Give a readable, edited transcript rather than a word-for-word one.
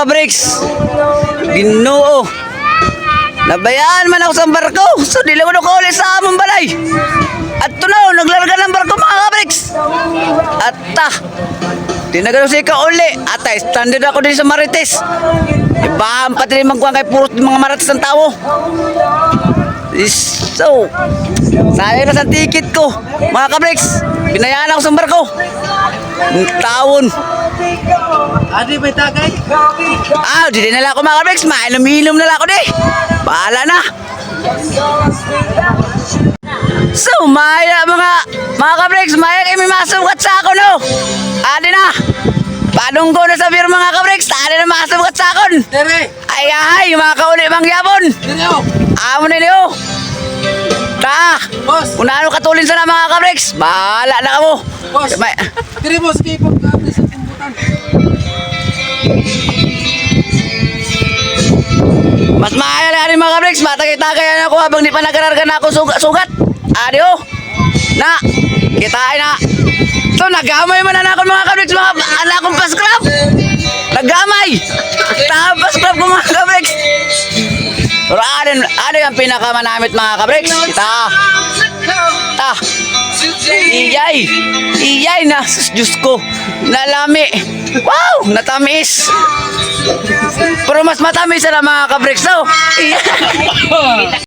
kabriks. Ginoo. Nabayaan man ako sa barko. So di lang ako ulit sa among balay. At tunaw, naglarga ng barko mga kabriks. At tinagano siya ka uli. At standard ako din sa Marites. Ibahan pati rin magkuhan kay puro mga Marites ng tao. So, sayang na sa ticket ko. Mga kabriks, binayaan ako sa barko. Ng taon. Adi may tagay? Di na lang ako mga kabriks. Mainom-inom na lang ako di. Bahala na. So, maya mga kabriks, maya kayo may masukat sa ako, no? Adi na. Padong ko na sa beer mga kabriks. Adi na masukat sa akon. Tere! Ay, mga kauli mang yapon. Tere o! Amo na niyo. Boss! Kung ano katulin sa na mga kabriks, bahala na kamo. Boss! Tere boss, kayo pang kaabli sa pumbutan. Mas maaya na rin mga kabriks. Matagay-tagay na ako habang di pa nagararga na ako sugat. Adio. Na. Kitain na. So, nagamay man na ako mga kabriks. Mga anak kong paskrap. Nagamay. Paskrap ko mga kabriks. Pero ano yung pinakamanamit mga kabriks? Kita. Iyay na. Diyos ko. Nalami. Wow! Natamis. Pero mas matamis na mga kabriks. So,